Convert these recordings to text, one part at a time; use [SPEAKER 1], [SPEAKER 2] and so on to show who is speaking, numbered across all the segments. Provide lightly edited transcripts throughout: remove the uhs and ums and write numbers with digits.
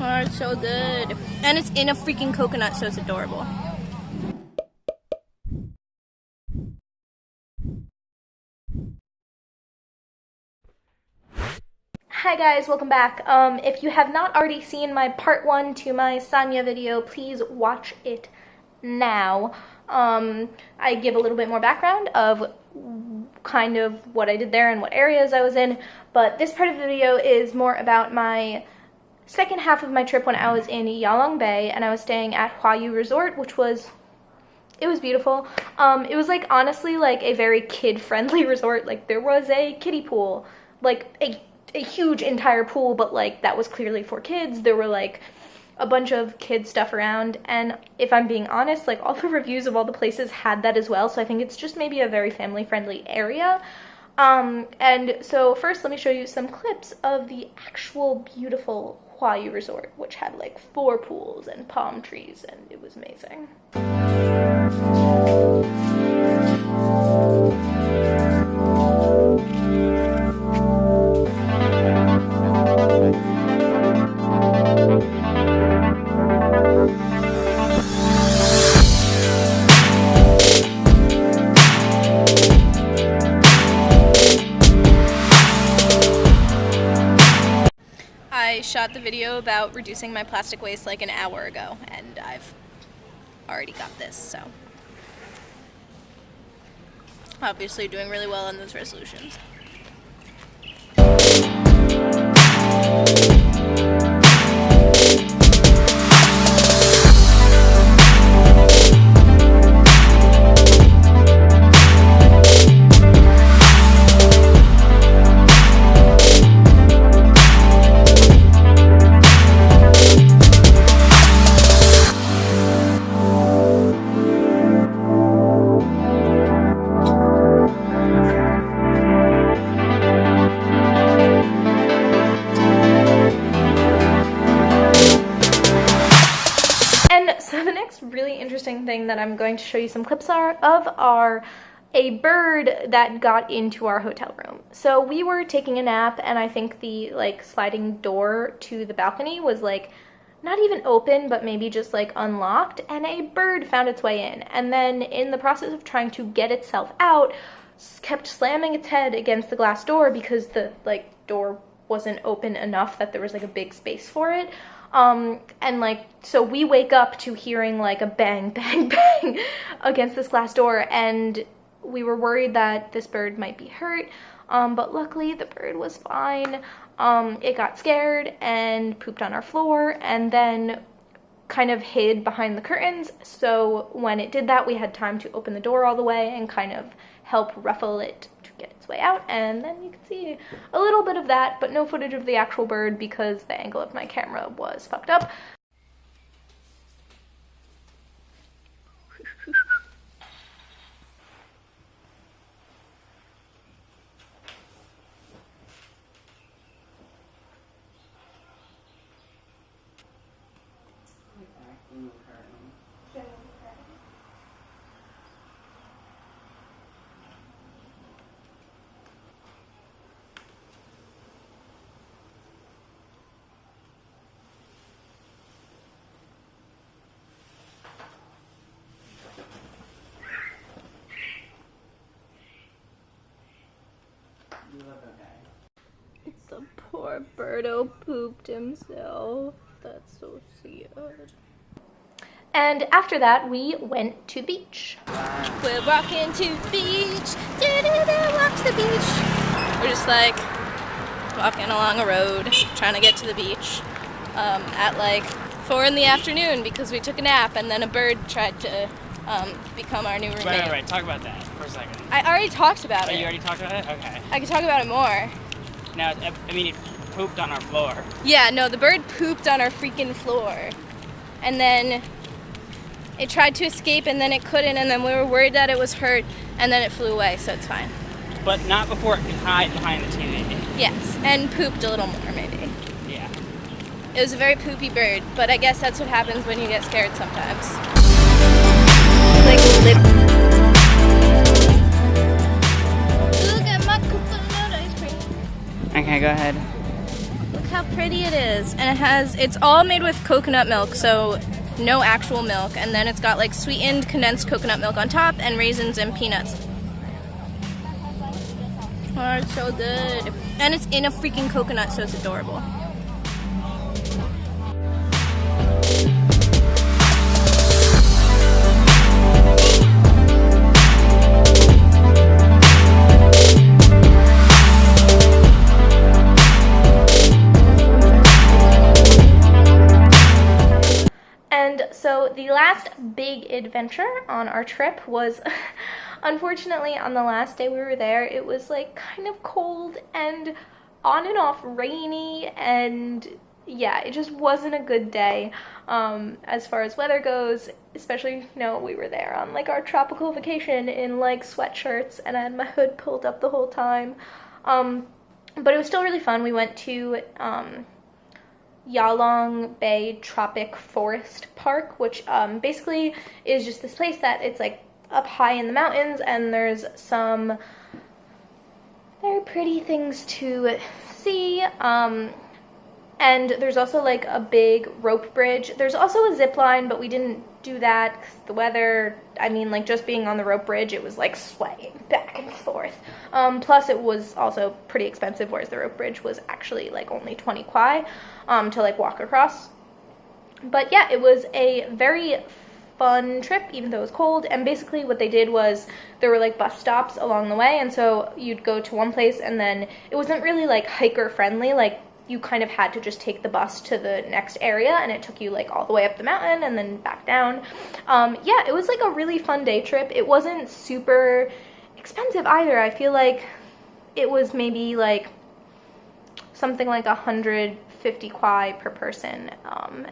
[SPEAKER 1] Oh, it's so good. And it's in a freaking coconut, so it's adorable. Hi guys, welcome back. If you have not already seen my part 1 to my Sanya video, please watch it now. I give a little bit more background of kind of what I did there and what areas I was in, but this part of the video is more about my second half of my trip when I was in Yalong Bay and I was staying at Hua-Yu Resort, which was, it was beautiful. It was like honestly like a very kid-friendly resort. Like there was a kiddie pool, like a huge entire pool, but like that was clearly for kids. There were like a bunch of kid stuff around, and if I'm being honest, like all the reviews of all the places had that as well, so I think it's just maybe a very family-friendly area. And so first let me show you some clips of the actual beautiful Hua-Yu Resort, which had like 4 pools and palm trees, and it was amazing. I shot the video about reducing my plastic waste like an hour ago, and I've already got this, so obviously doing really well on those resolutions. Really interesting thing that I'm going to show you some clips are a bird that got into our hotel room. So we were taking a nap, and I think the like sliding door to the balcony was like not even open, but maybe just like unlocked, and a bird found its way in, and then in the process of trying to get itself out, kept slamming its head against the glass door because the like door wasn't open enough that there was like a big space for it. And like, so we wake up to hearing like a bang, bang, bang against this glass door, and we were worried that this bird might be hurt, but luckily the bird was fine. It got scared and pooped on our floor and then kind of hid behind the curtains, so when it did that, we had time to open the door all the way and kind of help ruffle it to get its way out, and then you can see a little bit of that, but no footage of the actual bird because the angle of my camera was fucked up. The poor birdo pooped himself. That's so sad. And after that, we went to the beach. We're walking to the beach. Walk to the beach. We're just like walking along a road, trying to get to the beach at like 4 in the afternoon because we took a nap, and then a bird tried to become our new roommate.
[SPEAKER 2] Wait, talk about that for a second.
[SPEAKER 1] I already talked about it.
[SPEAKER 2] You already talked about it? Okay.
[SPEAKER 1] I can talk about it more.
[SPEAKER 2] Now, I mean, it pooped on our floor.
[SPEAKER 1] Yeah, no, the bird pooped on our freaking floor. And then it tried to escape, and then it couldn't, and then we were worried that it was hurt, and then it flew away, so it's fine.
[SPEAKER 2] But not before it could hide behind the TV.
[SPEAKER 1] Yes, and pooped a little more, maybe.
[SPEAKER 2] Yeah.
[SPEAKER 1] It was a very poopy bird, but I guess that's what happens when you get scared sometimes. Like, look at my coconut ice cream.
[SPEAKER 2] Okay, go ahead.
[SPEAKER 1] Looks how pretty it is. And it's all made with coconut milk, so no actual milk. And then it's got like sweetened condensed coconut milk on top and raisins and peanuts. Oh, it's so good. And it's in a freaking coconut, so it's adorable. And so the last big adventure on our trip was, unfortunately, on the last day we were there, it was like kind of cold and on and off rainy, and yeah, it just wasn't a good day as far as weather goes, especially, you know, we were there on like our tropical vacation in like sweatshirts, and I had my hood pulled up the whole time. But it was still really fun. We went to Yalong Bay Tropic Forest Park, which basically is just this place that it's like up high in the mountains, and there's some very pretty things to see. And there's also like a big rope bridge. There's also a zip line, but we didn't do that because the weather, I mean, like just being on the rope bridge, it was like swaying back and forth. Plus it was also pretty expensive, whereas the rope bridge was actually like only 20 kwai to like walk across. But yeah, it was a very fun trip, even though it was cold. And basically what they did was there were like bus stops along the way, and so you'd go to one place and then it wasn't really like hiker friendly, like you kind of had to just take the bus to the next area, and it took you like all the way up the mountain and then back down. Yeah, it was like a really fun day trip. It wasn't super expensive either. I feel like it was maybe like something like 150 kwai per person,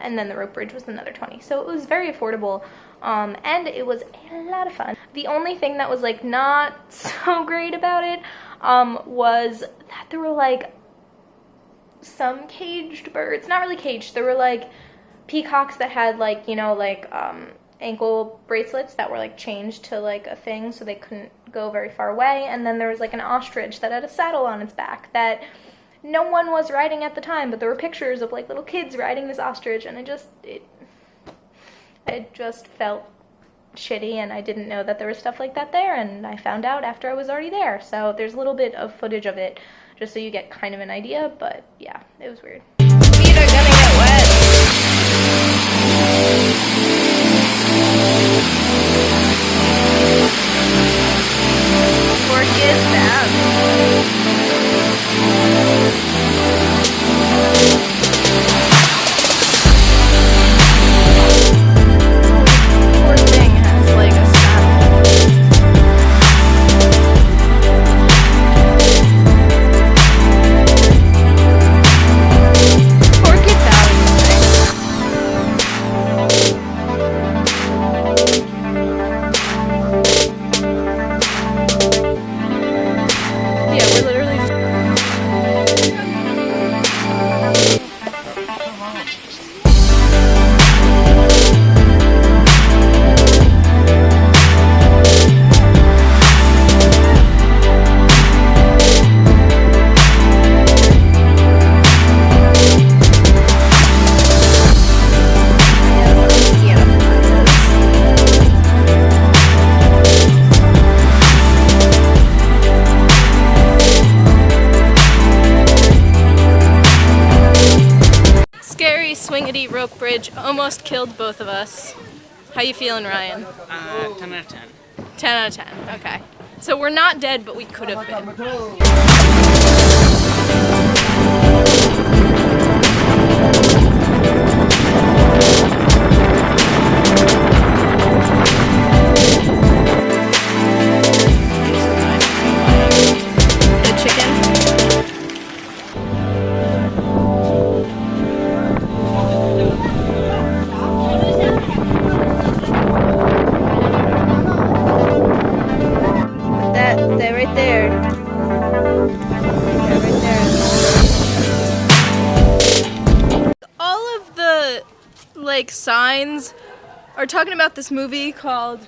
[SPEAKER 1] and then the rope bridge was another 20, so it was very affordable, and it was a lot of fun. The only thing that was like not so great about it was that there were like some caged birds, not really caged, there were like peacocks that had like, you know, like ankle bracelets that were like changed to like a thing so they couldn't go very far away, and then there was like an ostrich that had a saddle on its back that no one was riding at the time, but there were pictures of like little kids riding this ostrich, and it just felt shitty, and I didn't know that there was stuff like that there, and I found out after I was already there. So there's a little bit of footage of it just so you get kind of an idea, but yeah, it was weird. Feet are gonna get wet. Pork is bad. Poor thing has like a saddle. Pork gets out of this thing. Yeah, we're literally just scary swingity rope bridge almost killed both of us. How you feeling, Ryan?
[SPEAKER 2] 10 out of 10.
[SPEAKER 1] 10 out of 10, okay. So we're not dead, but we could have been. The chicken. They're right there. They're right there. All of the like signs are talking about this movie called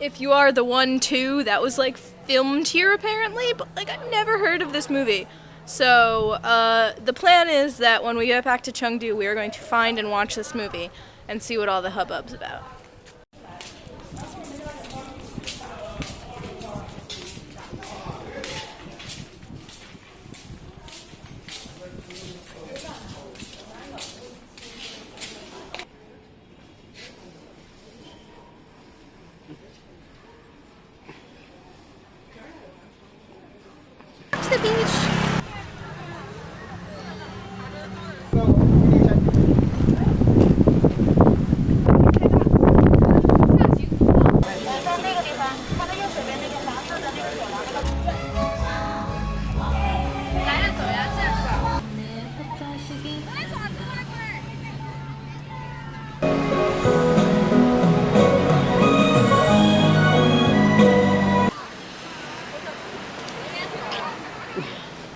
[SPEAKER 1] If You Are the One Too, that was like filmed here apparently, but like I've never heard of this movie. So the plan is that when we get back to Chengdu, we are going to find and watch this movie and see what all the hubbub's about.